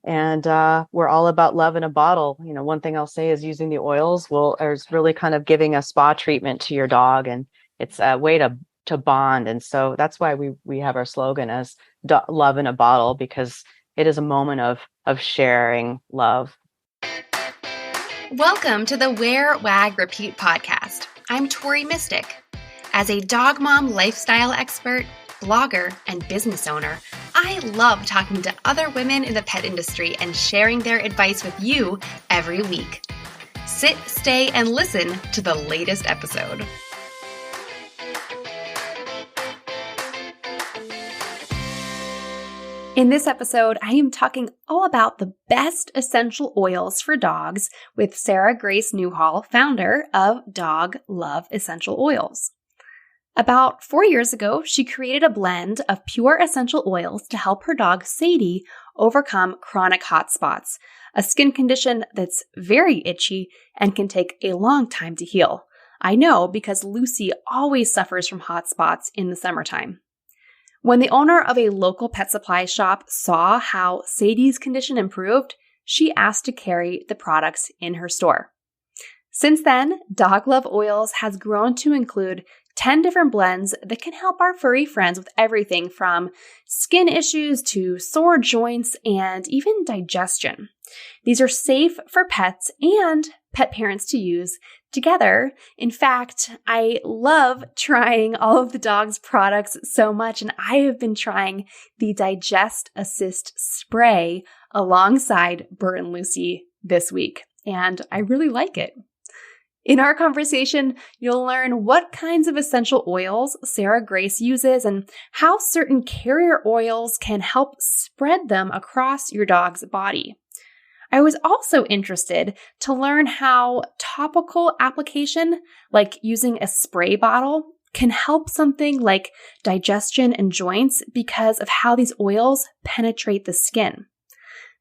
And we're all about love in a bottle. One thing I'll say is using the oils is really kind of giving a spa treatment to your dog, and it's a way to bond. And so that's why we have our slogan as love in a bottle, because it is a moment of sharing love. Welcome to the Wear, Wag, Repeat podcast. I'm Tori Mystic. As a dog mom lifestyle expert, blogger, and business owner, I love talking to other women in the pet industry and sharing their advice with you every week. Sit, stay, and listen to the latest episode. In this episode, I am talking all about the best essential oils for dogs with Sara Grace Newhall, founder of Dog Love Essential Oils. About 4 years ago, she created a blend of pure essential oils to help her dog Sadie overcome chronic hot spots, a skin condition that's very itchy and can take a long time to heal. I know because Lucy always suffers from hot spots in the summertime. When the owner of a local pet supply shop saw how Sadie's condition improved, she asked to carry the products in her store. Since then, Dog Love Oils has grown to include 10 different blends that can help our furry friends with everything from skin issues to sore joints and even digestion. These are safe for pets and pet parents to use together. In fact, I love trying all of the dog's products so much, and I have been trying the Digest Assist spray alongside Bert and Lucy this week, and I really like it. In our conversation, you'll learn what kinds of essential oils Sara Grace uses and how certain carrier oils can help spread them across your dog's body. I was also interested to learn how topical application, like using a spray bottle, can help something like digestion and joints because of how these oils penetrate the skin.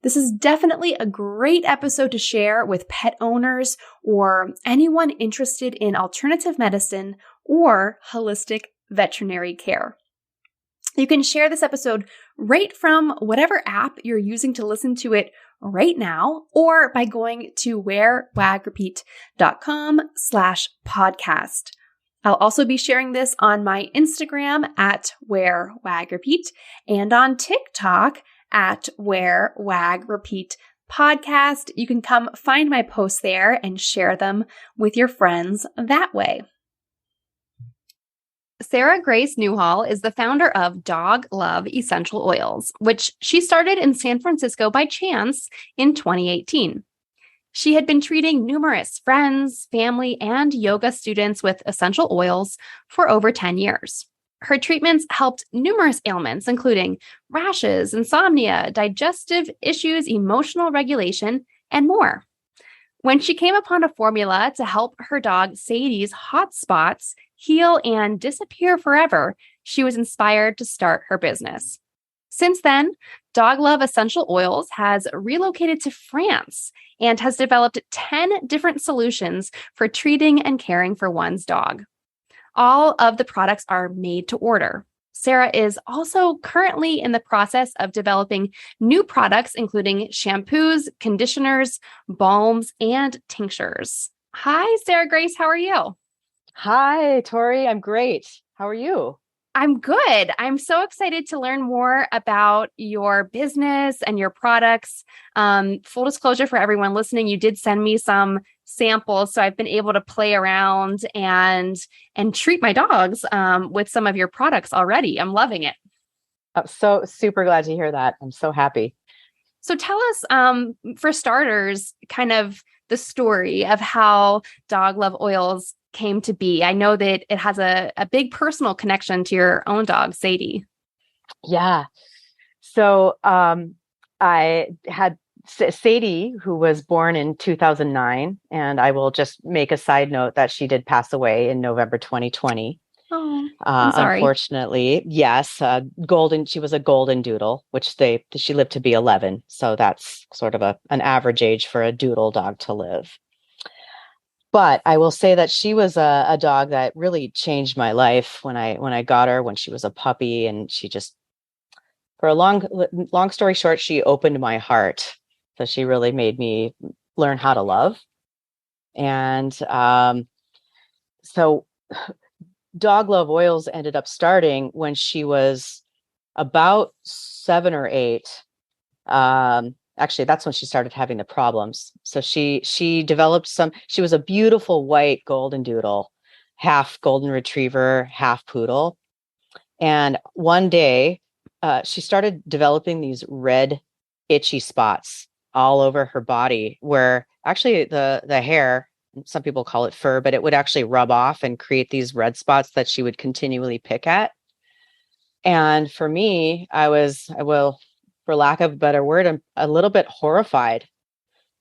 This is definitely a great episode to share with pet owners or anyone interested in alternative medicine or holistic veterinary care. You can share this episode right from whatever app you're using to listen to it right now, or by going to wearwagrepeat.com/podcast. I'll also be sharing this on my Instagram at wearwagrepeat and on TikTok at Wear Wag Repeat Podcast. You can come find my posts there and share them with your friends that way. Sara Grace Newhall is the founder of Dog Love Essential Oils, which she started in San Francisco by chance in 2018. She had been treating numerous friends, family, and yoga students with essential oils for over 10 years. Her treatments helped numerous ailments, including rashes, insomnia, digestive issues, emotional regulation, and more. When she came upon a formula to help her dog Sadie's hot spots heal and disappear forever, she was inspired to start her business. Since then, Dog Love Essential Oils has relocated to France and has developed 10 different solutions for treating and caring for one's dog. All of the products are made to order. Sara is also currently in the process of developing new products, including shampoos, conditioners, balms, and tinctures. Hi, Sara Grace. How are you? Hi, Tori. I'm great. How are you? I'm good. I'm so excited to learn more about your business and your products. Full disclosure for everyone listening, you did send me some samples, so I've been able to play around and treat my dogs with some of your products already. I'm loving it. I'm so super glad to hear that. I'm so happy. So tell us, for starters, kind of the story of how Dog Love Oils came to be. I know that it has a big personal connection to your own dog, Sadie. Yeah. So I had Sadie, who was born in 2009, and I will just make a side note that she did pass away in November 2020. Oh, I'm sorry. Unfortunately, yes, she was a golden doodle, which she lived to be 11. So that's sort of an average age for a doodle dog to live. But I will say that she was a dog that really changed my life when I got her, when she was a puppy, and she just for a long story short, she opened my heart. So she really made me learn how to love. And so Dog Love Oils ended up starting when she was about 7 or 8. Actually, that's when she started having the problems. So she developed she was a beautiful white golden doodle, half golden retriever, half poodle. And one day, she started developing these red, itchy spots all over her body, where actually the hair, some people call it fur, but it would actually rub off and create these red spots that she would continually pick at. And for me, for lack of a better word, I'm a little bit horrified,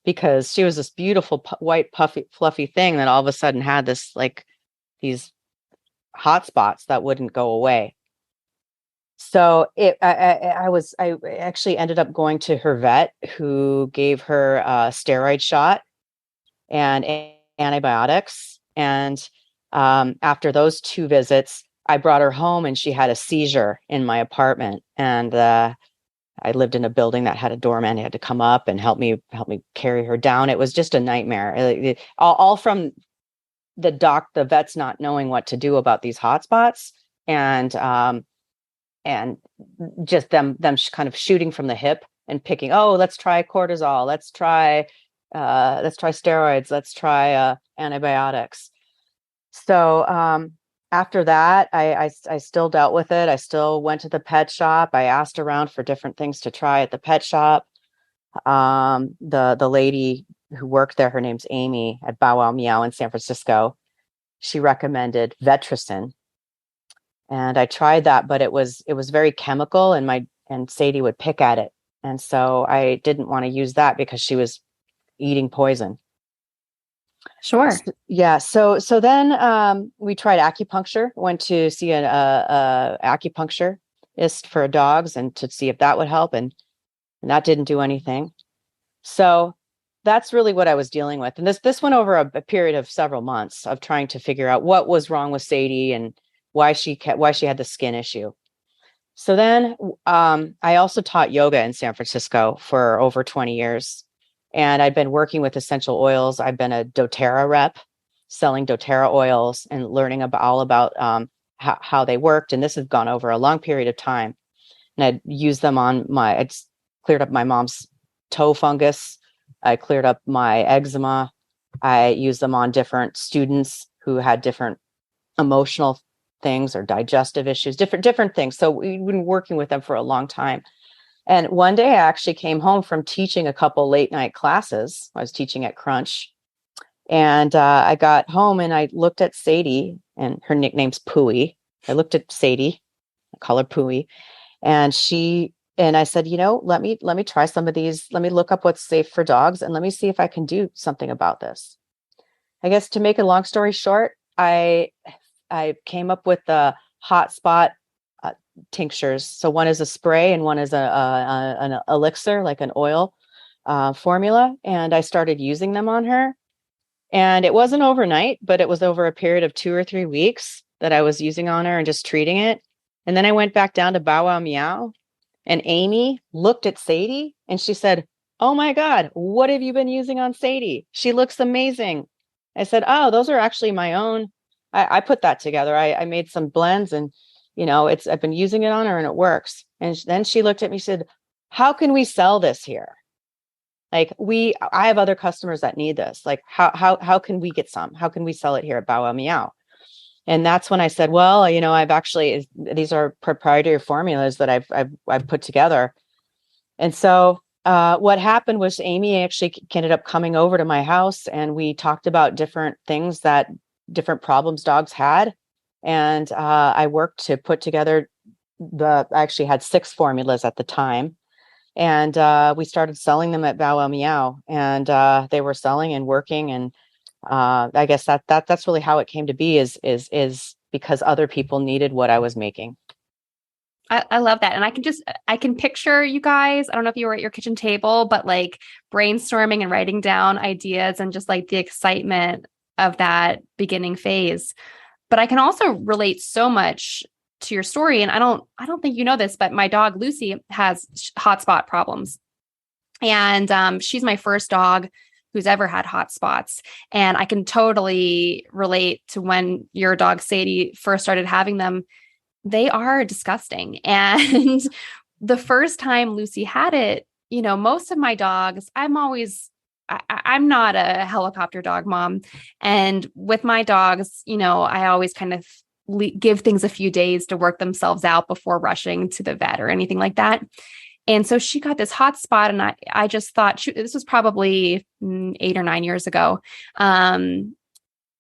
because she was this beautiful white, puffy, fluffy thing that all of a sudden had these hot spots that wouldn't go away. So I actually ended up going to her vet, who gave her a steroid shot and antibiotics. And after those 2 visits, I brought her home, and she had a seizure in my apartment. And I lived in a building that had a doorman. He had to come up and help me carry her down. It was just a nightmare. All from the vets not knowing what to do about these hot spots, and just them kind of shooting from the hip and picking, oh, let's try cortisol, let's try steroids, let's try antibiotics. So after that, I still dealt with it. I still went to the pet shop. I asked around for different things to try at the pet shop. The lady who worked there, her name's Amy at Bow Wow Meow in San Francisco. She recommended Vetricin, and I tried that, but it was very chemical, and Sadie would pick at it, and so I didn't want to use that because she was eating poison. Sure. Yeah. So then we tried acupuncture. Went to see an acupuncturist for dogs, and to see if that would help, and that didn't do anything. So that's really what I was dealing with. And this went over a period of several months of trying to figure out what was wrong with Sadie and why she had the skin issue. So then I also taught yoga in San Francisco for over 20 years. And I'd been working with essential oils. I've been a doTERRA rep, selling doTERRA oils and learning all about how they worked. And this has gone over a long period of time. And I'd used them I'd cleared up my mom's toe fungus. I cleared up my eczema. I used them on different students who had different emotional things or digestive issues, different things. So we've been working with them for a long time. And one day I actually came home from teaching a couple late night classes. I was teaching at Crunch. And I got home and I looked at Sadie, and her nickname's Pooey. I looked at Sadie, I call her Pooey. And I said, let me try some of these. Let me look up what's safe for dogs, and let me see if I can do something about this. I guess to make a long story short, I came up with the hot spot tinctures. So one is a spray and one is an elixir, like an oil formula. And I started using them on her. And it wasn't overnight, but it was over a period of 2 or 3 weeks that I was using on her and just treating it. And then I went back down to Bow Wow Meow, and Amy looked at Sadie and she said, "Oh my God, what have you been using on Sadie? She looks amazing." I said, "Oh, those are actually my own. I put that together. I made some blends, and I've been using it on her and it works." And then she looked at me and said, "How can we sell this here? Like I have other customers that need this. Like how can we get some? How can we sell it here at Bow Wow Meow?" And that's when I said, "Well, these are proprietary formulas that I've put together." And so what happened was Amy actually ended up coming over to my house, and we talked about different things, different problems dogs had. And I worked to put together I actually had 6 formulas at the time. And we started selling them at Bow Wow Meow, and they were selling and working. And I guess that's really how it came to be, is because other people needed what I was making. I love that. And I can picture you guys. I don't know if you were at your kitchen table, but like brainstorming and writing down ideas and just like the excitement of that beginning phase. But I can also relate so much to your story, and I don't think you know this, but my dog Lucy has hot spot problems. And she's my first dog who's ever had hot spots. And I can totally relate to when your dog Sadie first started having them. They are disgusting. And the first time Lucy had it, most of my dogs, I'm not a helicopter dog mom. And with my dogs, I always kind of give things a few days to work themselves out before rushing to the vet or anything like that. And so she got this hot spot, and I just thought this was probably 8 or 9 years ago, probably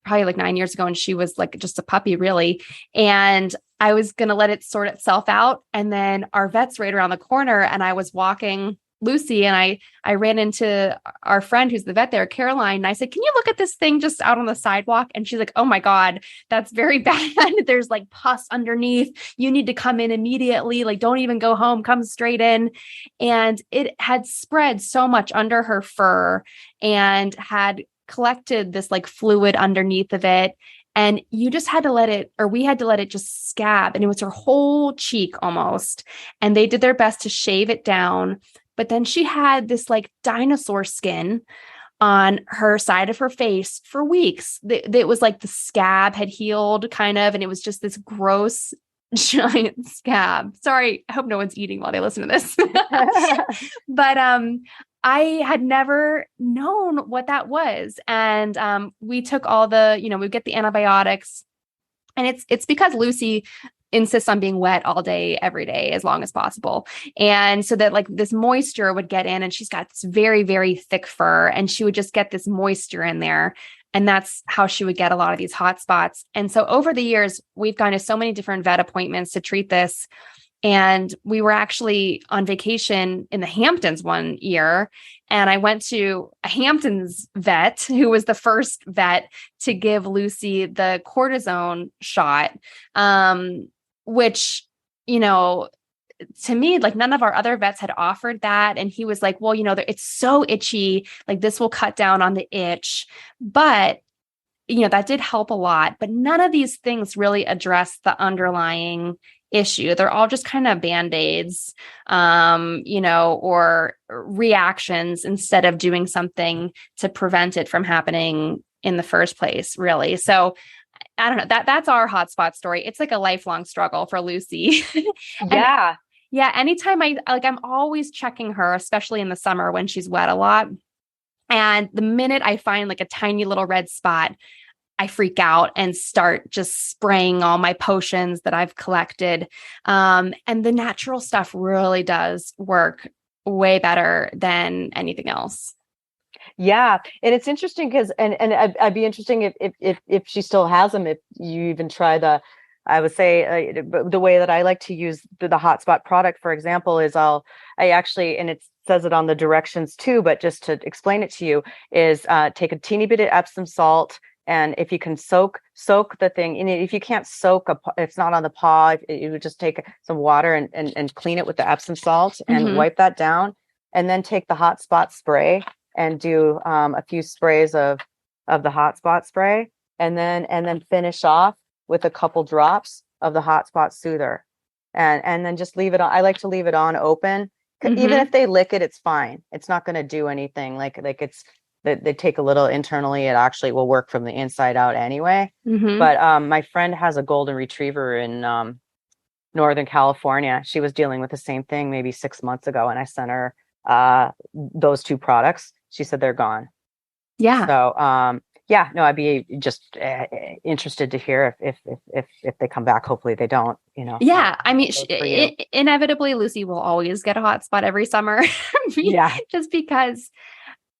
like 9 years ago. And she was like just a puppy, really. And I was going to let it sort itself out. And then our vet's right around the corner, and I was walking Lucy, and I ran into our friend who's the vet there, Caroline. And I said, "Can you look at this thing just out on the sidewalk?" And she's like, "Oh my God, that's very bad. There's like pus underneath. You need to come in immediately. Like, don't even go home, come straight in." And it had spread so much under her fur and had collected this like fluid underneath of it. And you just had to we had to let it just scab. And it was her whole cheek almost. And they did their best to shave it down. But then she had this like dinosaur skin on her side of her face for weeks. It was like the scab had healed kind of, and it was just this gross giant scab. Sorry, I hope no one's eating while they listen to this. But I had never known what that was. And we took all we get the antibiotics. And it's because Lucy insists on being wet all day, every day, as long as possible. And so that like this moisture would get in, and she's got this very, very thick fur, and she would just get this moisture in there. And that's how she would get a lot of these hot spots. And so over the years, we've gone to so many different vet appointments to treat this. And we were actually on vacation in the Hamptons one year. And I went to a Hamptons vet who was the first vet to give Lucy the cortisone shot, which, to me, like none of our other vets had offered that. And he was like, "Well, it's so itchy, like this will cut down on the itch." But, that did help a lot. But none of these things really address the underlying issue. They're all just kind of band-aids, or reactions instead of doing something to prevent it from happening in the first place, really. So I don't know, that's our hotspot story. It's like a lifelong struggle for Lucy. Yeah. Yeah. Anytime I'm always checking her, especially in the summer when she's wet a lot. And the minute I find like a tiny little red spot, I freak out and start just spraying all my potions that I've collected. And the natural stuff really does work way better than anything else. Yeah. And it's interesting because, and I'd be interesting if she still has them, if you even try I would say the way that I like to use the hotspot product, for example, is and it says it on the directions too, but just to explain it to you is take a teeny bit of Epsom salt. And if you can soak the thing, and if you can't soak, if it's not on the paw, you would just take some water and clean it with the Epsom salt and wipe that down. And then take the hot spot spray and do a few sprays of the hot spot spray. And then finish off with a couple drops of the hot spot soother. And then just leave it on. I like to leave it on open. Even if they lick it, it's fine. It's not going to do anything. Like it's, they take a little internally, it actually will work from the inside out anyway. But my friend has a golden retriever in Northern California. She was dealing with the same thing maybe 6 months ago, and I sent her those two products. She said they're gone. Yeah. So I'd be just interested to hear if they come back. Hopefully they don't. Yeah, I mean, inevitably Lucy will always get a hot spot every summer. Yeah, just because.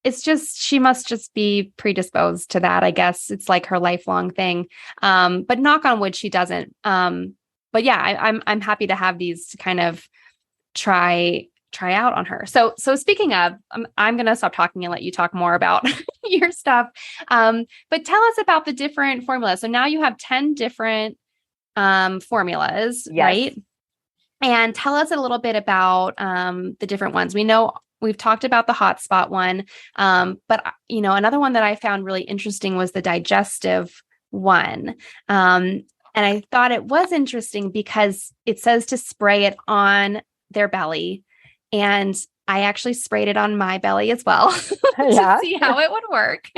It's just, she must just be predisposed to that. I guess it's like her lifelong thing. But knock on wood, she doesn't. But yeah, I'm happy to have these to kind of try out on her. So speaking of, I'm going to stop talking and let you talk more about your stuff. But tell us about the different formulas. So now you have 10 different formulas, yes. Right? And tell us a little bit about the different ones. We know we've talked about the hotspot one, but another one that I found really interesting was the digestive one. And And I thought it was interesting because it says to spray it on their belly. And I actually sprayed it on my belly as well to see how it would work.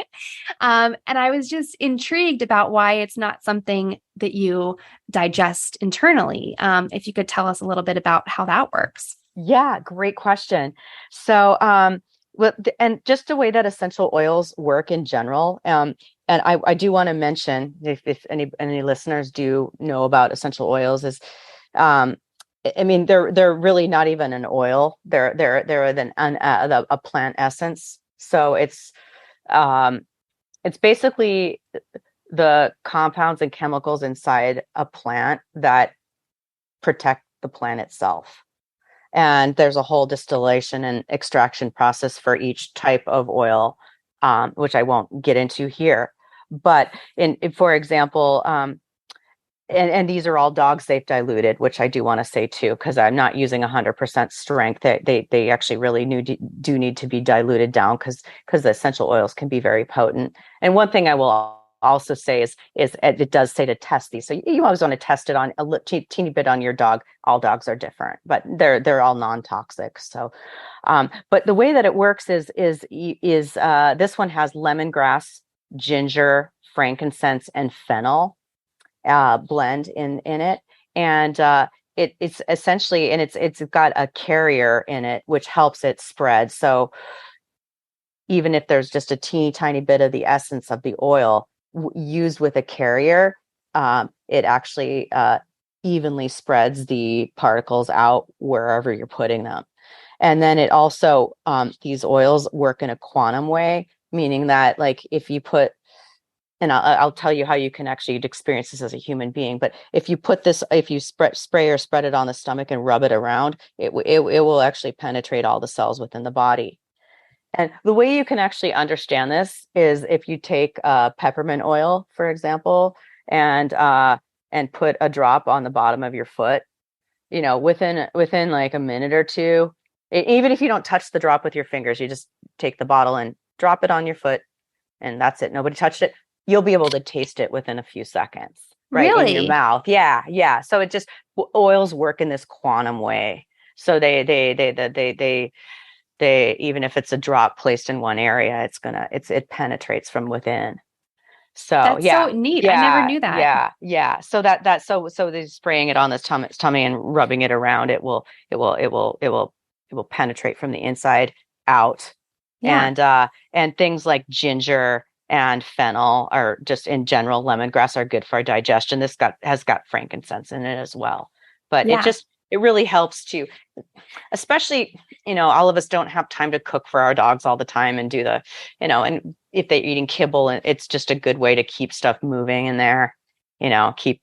And I was just intrigued about why it's not something that you digest internally. If you could tell us a little bit about how that works. Yeah, great question. So, and just the way that essential oils work in general, and I do want to mention, if any listeners do know about essential oils, is I mean, they're really not even an oil. They're a plant essence. So it's basically the compounds and chemicals inside a plant that protect the plant itself. And there's a whole distillation and extraction process for each type of oil, which I won't get into here. But for example, and these are all dog safe diluted, which I do want to say too, because I'm not using 100% strength. They actually really do need to be diluted down because the essential oils can be very potent. And one thing I will also say is it does say to test these. So you always want to test it on a teeny bit on your dog. All dogs are different, but they're all non-toxic. So, but the way that it works is this one has lemongrass, ginger, frankincense, and fennel blend in it, and it's essentially, and it's got a carrier in it which helps it spread. So even if there's just a teeny tiny bit of the essence of the oil used with a carrier, it actually evenly spreads the particles out wherever you're putting them. And then it also, these oils work in a quantum way, meaning that like if you put, and I'll tell you how you can actually experience this as a human being, but if you put this, if you spray or spread it on the stomach and rub it around, it will actually penetrate all the cells within the body. And the way you can actually understand this is if you take peppermint oil, for example, and put a drop on the bottom of your foot, you know, within like a minute or two, even if you don't touch the drop with your fingers, you just take the bottle and drop it on your foot, and that's it. Nobody touched it. You'll be able to taste it within a few seconds, right? Really? In your mouth. Yeah. So it just, oils work in this quantum way. So they even if it's a drop placed in one area, it penetrates from within. So that's so neat. I never knew that. Yeah. So so they're spraying it on the tummy and rubbing it around. It will penetrate from the inside out. Yeah. And things like ginger and fennel, are just in general, lemongrass, are good for our digestion. This has got frankincense in it as well. But it really helps to, especially, you know, all of us don't have time to cook for our dogs all the time and do the, you know, and if they're eating kibble, it's just a good way to keep stuff moving in there, you know, keep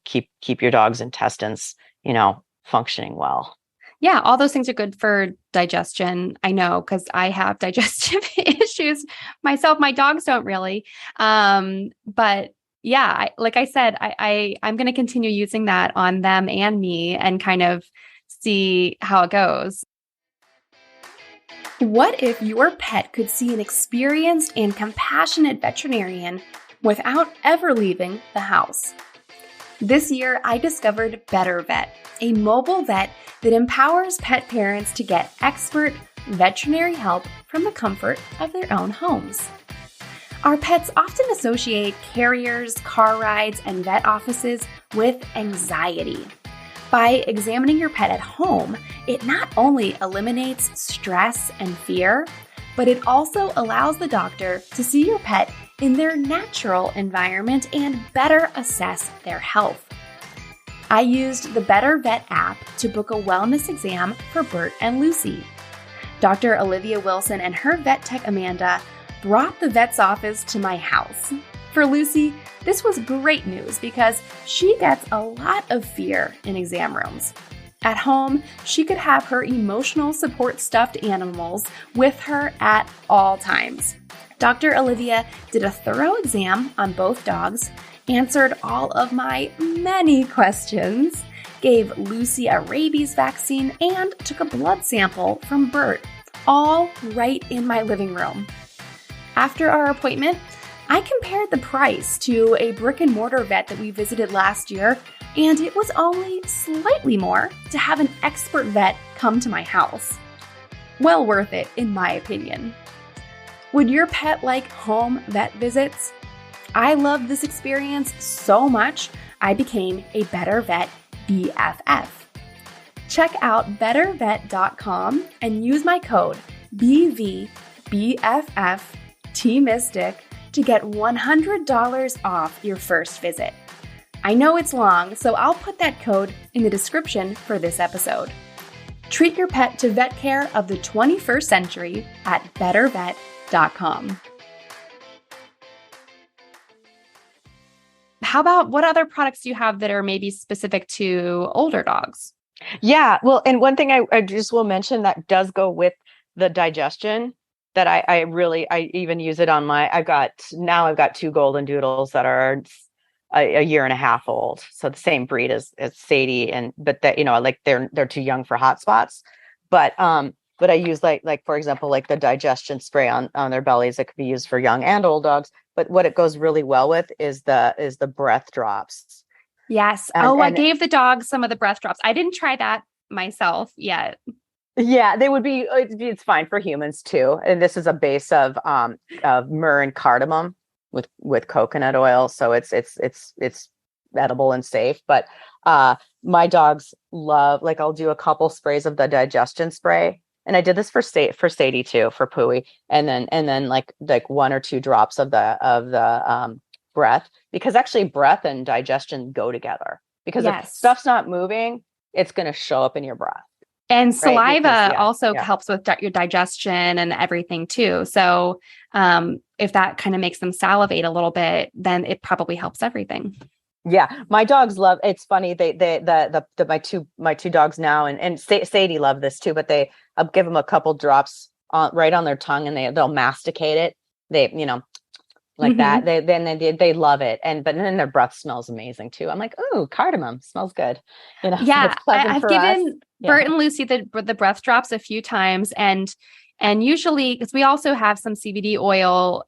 your dog's intestines, you know, functioning well. Yeah, all those things are good for digestion. I know, because I have digestive issues myself. My dogs don't really. But yeah, like I said, I'm going to continue using that on them and me and kind of see how it goes. What if your pet could see an experienced and compassionate veterinarian without ever leaving the house? This year, I discovered Better Vet, a mobile vet that empowers pet parents to get expert veterinary help from the comfort of their own homes. Our pets often associate carriers, car rides, and vet offices with anxiety. By examining your pet at home, it not only eliminates stress and fear, but it also allows the doctor to see your pet in their natural environment and better assess their health. I used the Better Vet app to book a wellness exam for Bert and Lucy. Dr. Olivia Wilson and her vet tech Amanda brought the vet's office to my house. For Lucy, this was great news because she gets a lot of fear in exam rooms. At home, she could have her emotional support stuffed animals with her at all times. Dr. Olivia did a thorough exam on both dogs, answered all of my many questions, gave Lucy a rabies vaccine, and took a blood sample from Bert, all right in my living room. After our appointment, I compared the price to a brick and mortar vet that we visited last year, And it was only slightly more to have an expert vet come to my house. Well worth it, in my opinion. Would your pet like home vet visits? I loved this experience so much, I became a Better Vet BFF. Check out bettervet.com and use my code BVBFFTMystic to get $100 off your first visit. I know it's long, so I'll put that code in the description for this episode. Treat your pet to vet care of the 21st century at bettervet.com. How about what other products do you have that are maybe specific to older dogs? Yeah. Well, and one thing I just will mention that does go with the digestion that I even use it on I've got 2 golden doodles that are a year and a half old. So the same breed as Sadie, but that, like they're too young for hot spots. But I use like for example, like the digestion spray on their bellies that could be used for young and old dogs. But what it goes really well with is the breath drops. Yes. I gave the dog some of the breath drops. I didn't try that myself yet. Yeah, it's fine for humans too. And this is a base of myrrh and cardamom with coconut oil. So it's edible and safe. But my dogs love, like I'll do a couple sprays of the digestion spray. And I did this for Sadie too, for Pooey. And then like 1 or 2 drops of the breath, because actually breath and digestion go together, because if stuff's not moving, it's going to show up in your breath. And saliva also helps with your digestion and everything too. So if that kind of makes them salivate a little bit, then it probably helps everything. Yeah, my dogs love. It's funny. My two dogs now and Sadie love this too. But I'll give them a couple drops right on their tongue, and they'll masticate it. Like that. They love it. But then their breath smells amazing too. I'm like, ooh, cardamom smells good. Yeah, I've given Bert and Lucy the breath drops a few times, and usually because we also have some CBD oil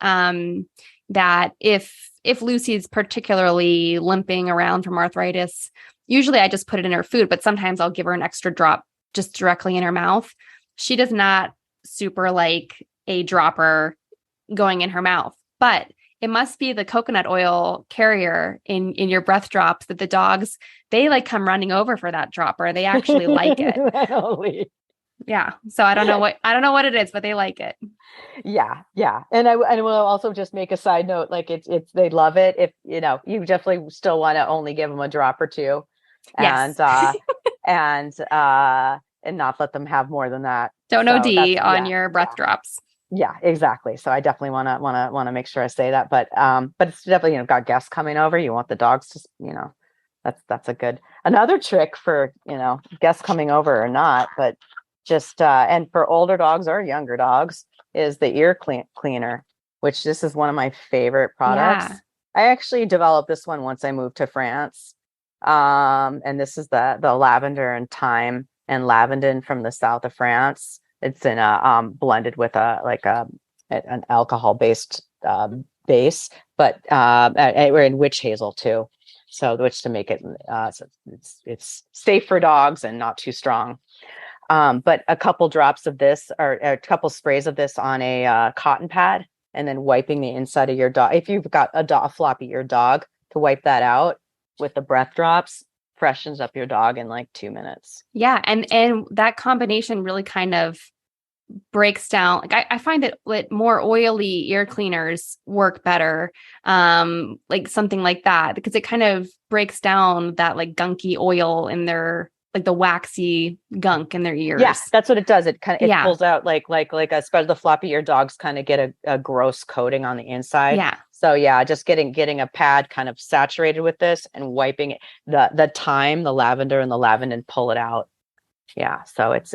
that if Lucy's particularly limping around from arthritis, usually I just put it in her food, but sometimes I'll give her an extra drop just directly in her mouth. She does not super like a dropper going in her mouth, but it must be the coconut oil carrier in your breath drops that the dogs, they like come running over for that dropper. They actually like it. Yeah. So I don't know what it is, but they like it. Yeah. Yeah. And I will also just make a side note, like they love it. If, you definitely still want to only give them a drop or 2 and not let them have more than that. Don't OD on your breath drops. Yeah, exactly. So I definitely want to make sure I say that, but it's definitely, got guests coming over. You want the dogs to, that's a good, another trick for, guests coming over or not, but just, and for older dogs or younger dogs is the ear cleaner, which this is one of my favorite products. Yeah. I actually developed this one once I moved to France. And this is the lavender and thyme and lavandin from the south of France. It's in blended with an alcohol based base, but we're in witch hazel too. So which to make it so it's safe for dogs and not too strong. But a couple drops of this or a couple sprays of this on a cotton pad, and then wiping the inside of your dog. If you've got a floppy eared dog, to wipe that out with the breath drops freshens up your dog in like 2 minutes. Yeah. And that combination really kind of breaks down. Like I find that more oily ear cleaners work better. Like something like that, because it kind of breaks down that like gunky oil in their, like the waxy gunk in their ears. Yeah, that's what it does. It kind of pulls out like especially the floppy ear dogs kind of get a gross coating on the inside. Yeah. So yeah, just getting a pad kind of saturated with this and wiping it, the thyme, the lavender and the lavandin, pull it out. Yeah. So it's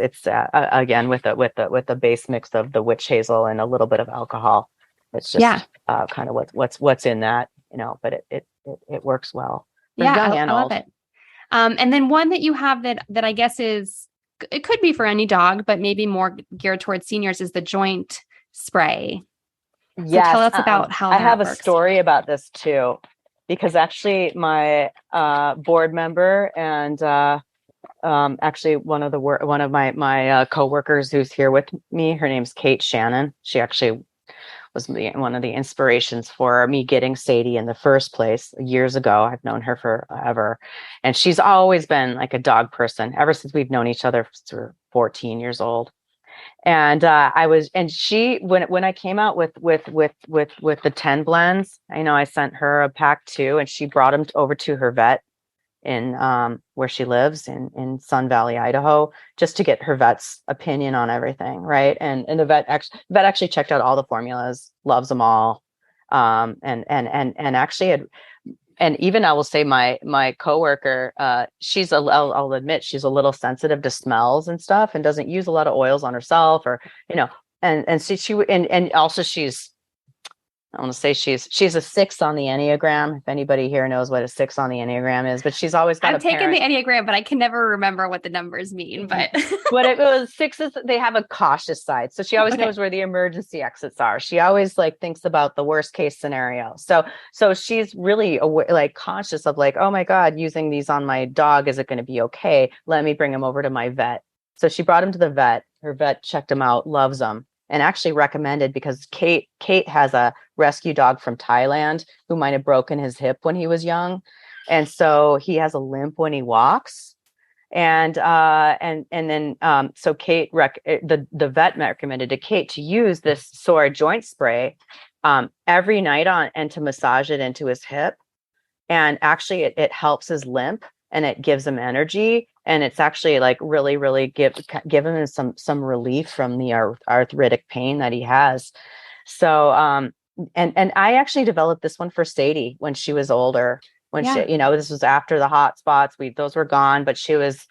again with the base mix of the witch hazel and a little bit of alcohol. It's just kind of what's in that, but it works well. I love it. And then one that you have that I guess it could be for any dog, but maybe more geared towards seniors, is the joint spray. Yeah. So tell us about how I have works. A story about this too. because actually my board member and actually one of my coworkers who's here with me, her name's Kate Shannon. She actually was one of the inspirations for me getting Sadie in the first place years ago. I've known her forever. And she's always been like a dog person ever since we've known each other since we're 14 years old. And she, when I came out with the 10 blends, I know I sent her a pack too, and she brought them over to her vet in where she lives in Sun Valley, Idaho, just to get her vet's opinion on everything, right? And the vet actually checked out all the formulas, loves them all, and actually had, and even I will say my coworker, I'll admit she's a little sensitive to smells and stuff, and doesn't use a lot of oils on herself, or and also I want to say she's a 6 on the Enneagram. If anybody here knows what a 6 on the Enneagram is, but she's always got. I've taken the Enneagram, but I can never remember what the numbers mean. But what it was, 6s, they have a cautious side, so she always knows where the emergency exits are. She always like thinks about the worst case scenario. So she's really like conscious of like, oh my God, using these on my dog, is it going to be okay? Let me bring him over to my vet. So she brought him to the vet. Her vet checked him out, loves him. And actually recommended, because Kate has a rescue dog from Thailand who might have broken his hip when he was young, and so he has a limp when he walks. And then so Kate the vet recommended to Kate to use this sore joint spray every night and to massage it into his hip, and actually it helps his limp, and it gives him energy. And it's actually like really, really give him some relief from the arthritic pain that he has. So, and I actually developed this one for Sadie when she was older. When she, this was after the hot spots. Those were gone, but she was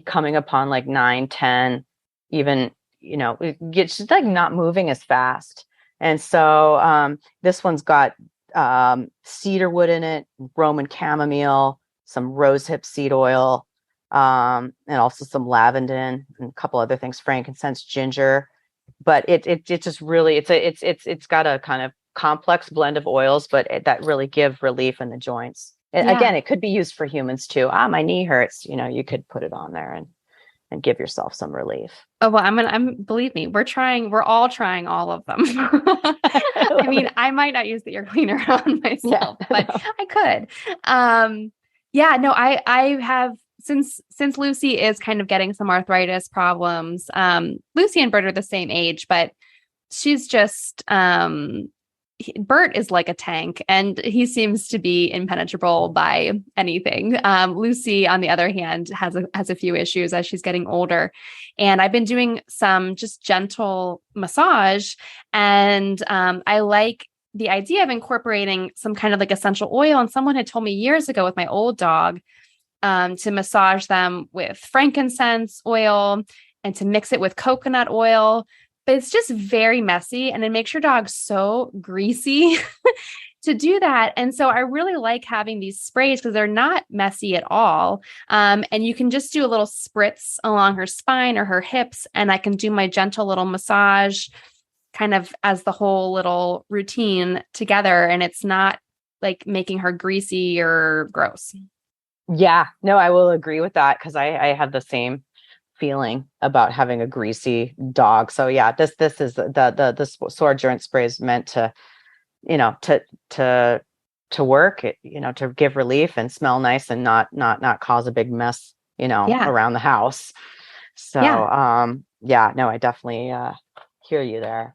coming upon like 9, 10, even, she's like not moving as fast. And so, this one's got cedar wood in it, Roman chamomile, some rosehip seed oil, and also some lavender and a couple other things, frankincense, ginger. But it just really, it's got a kind of complex blend of oils, but that really give relief in the joints. Again, it could be used for humans too. My knee hurts, you could put it on there and give yourself some relief. Oh, well, believe me, we're all trying all of them. I mean, I might not use the ear cleaner on myself, but I could. I have, since Lucy is kind of getting some arthritis problems. Lucy and Bert are the same age, but she's just, Bert is like a tank, and he seems to be impenetrable by anything. Lucy, on the other hand, has a few issues as she's getting older. And I've been doing some just gentle massage, and I like the idea of incorporating some kind of like essential oil. And someone had told me years ago with my old dog to massage them with frankincense oil and to mix it with coconut oil. But it's just very messy, and it makes your dog so greasy to do that. And so I really like having these sprays because they're not messy at all. And you can just do a little spritz along her spine or her hips, and I can do my gentle little massage kind of as the whole little routine together. And it's not like making her greasy or gross. Yeah, no, I will agree with that, because I have the same feeling about having a greasy dog. So yeah, this is the sore joint spray is meant to, to work, to give relief and smell nice and not cause a big mess, around the house. So no, I definitely hear you there.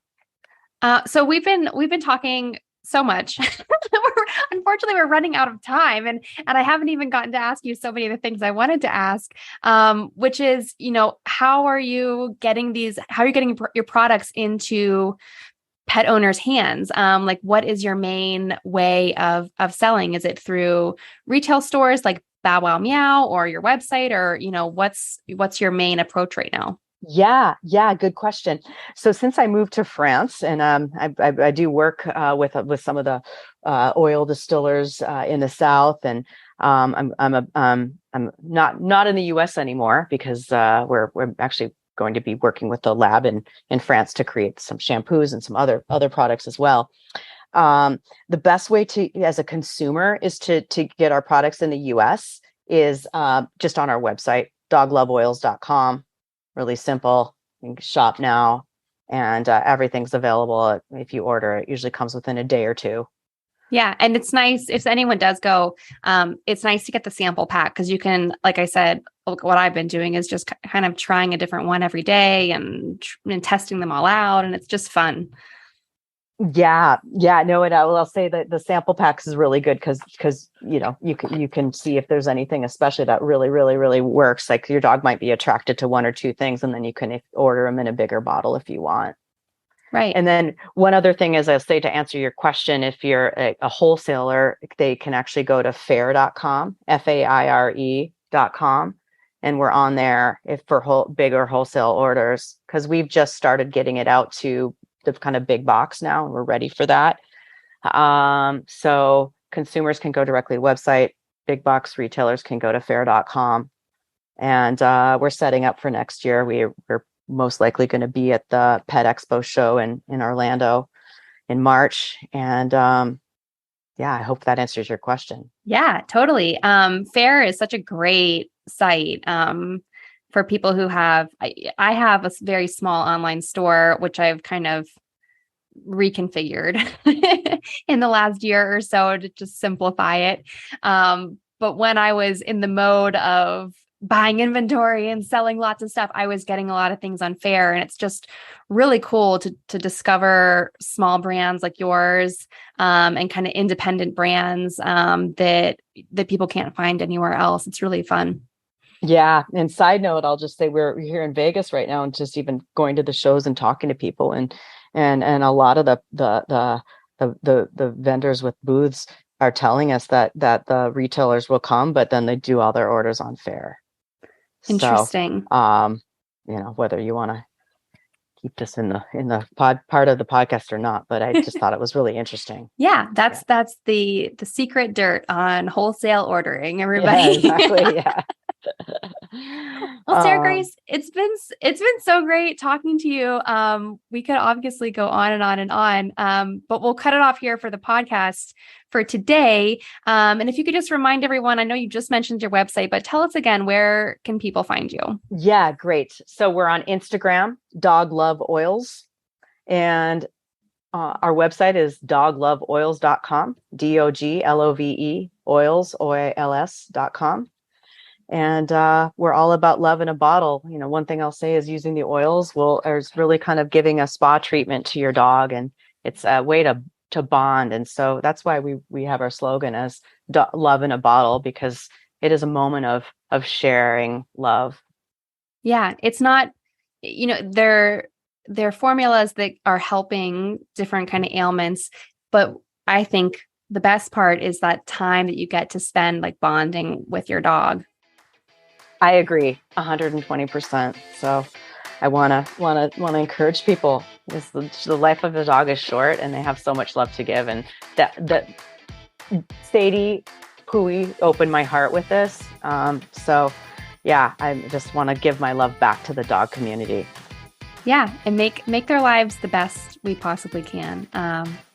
So we've been talking so much. Unfortunately, we're running out of time, and I haven't even gotten to ask you so many of the things I wanted to ask, which is, how are you getting your products into pet owners' hands? Like, what is your main way of selling? Is it through retail stores like Bow Wow Meow, or your website, or what's your main approach right now? Yeah, good question. So since I moved to France, and I do work with some of the oil distillers in the South, and I'm not in the U.S. anymore, because we're actually going to be working with the lab in France to create some shampoos and some other products as well. The best way to, as a consumer, is to get our products in the US is just on our website, dogloveoils.com. Really simple. You can shop now, and everything's available. If you order, it usually comes within a day or two. Yeah. And it's nice if anyone does go, it's nice to get the sample pack because you can, like I said, what I've been doing is just kind of trying a different one every day and testing them all out. And it's just fun. Yeah. No, and I'll say that the sample packs is really good because you can see if there's anything, especially that really, really, really works. Like your dog might be attracted to one or two things, and then you can order them in a bigger bottle if you want. Right. And then one other thing is, I'll say, to answer your question, if you're a wholesaler, they can actually go to fair.com, FAIRE.com. And we're on there for bigger wholesale orders, because we've just started getting it out to the kind of big box now, and we're ready for that. So consumers can go directly to the website. Big box retailers can go to fair.com. And we're setting up for next year. We're most likely going to be at the Pet Expo show in Orlando in March. And I hope that answers your question. Yeah, totally. Fair is such a great site for people who have, I have a very small online store, which I've kind of reconfigured in the last year or so to just simplify it. But when I was in the mode of buying inventory and selling lots of stuff, I was getting a lot of things on Fair. And it's just really cool to discover small brands like yours and kind of independent brands that people can't find anywhere else. It's really fun. Yeah. And side note, I'll just say we're here in Vegas right now, and just even going to the shows and talking to people, and a lot of the vendors with booths are telling us that the retailers will come, but then they do all their orders on Fair. Interesting. So, whether you want to keep this in the part of the podcast or not, but I just thought it was really interesting. Yeah, that's the secret dirt on wholesale ordering, everybody. Yeah, exactly. Yeah. Well, Sara Grace, it's been so great talking to you. We could obviously go on and on and on, but we'll cut it off here for the podcast for today. And if you could just remind everyone, I know you just mentioned your website, but tell us again, where can people find you? Yeah, great. So we're on Instagram, Dog Love Oils, and our website is dogloveoils.com, DOGLOVE oils, OILS.com. And we're all about love in a bottle. One thing I'll say is using the oils is really kind of giving a spa treatment to your dog, and it's a way to bond. And so that's why we have our slogan as love in a bottle, because it is a moment of sharing love. Yeah, it's not, they're formulas that are helping different kind of ailments, but I think the best part is that time that you get to spend like bonding with your dog. I agree 120%. So I want to encourage people. The life of a dog is short, and they have so much love to give. And that Sadie Pui opened my heart with this. So yeah, I just want to give my love back to the dog community. Yeah, and make their lives the best we possibly can.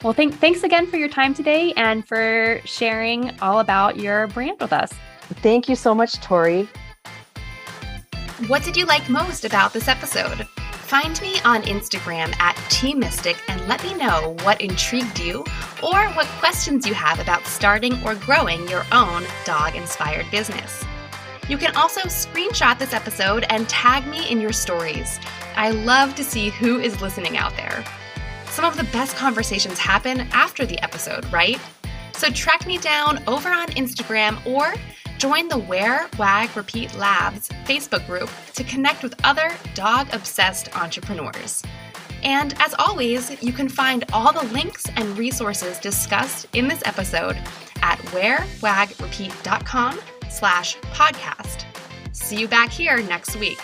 Well, thanks again for your time today and for sharing all about your brand with us. Thank you so much, Tori. What did you like most about this episode? Find me on Instagram @TMystic and let me know what intrigued you or what questions you have about starting or growing your own dog-inspired business. You can also screenshot this episode and tag me in your stories. I love to see who is listening out there. Some of the best conversations happen after the episode, right? So track me down over on Instagram or join the Wear, Wag, Repeat Labs Facebook group to connect with other dog-obsessed entrepreneurs. And as always, you can find all the links and resources discussed in this episode at wearwagrepeat.com/podcast. See you back here next week.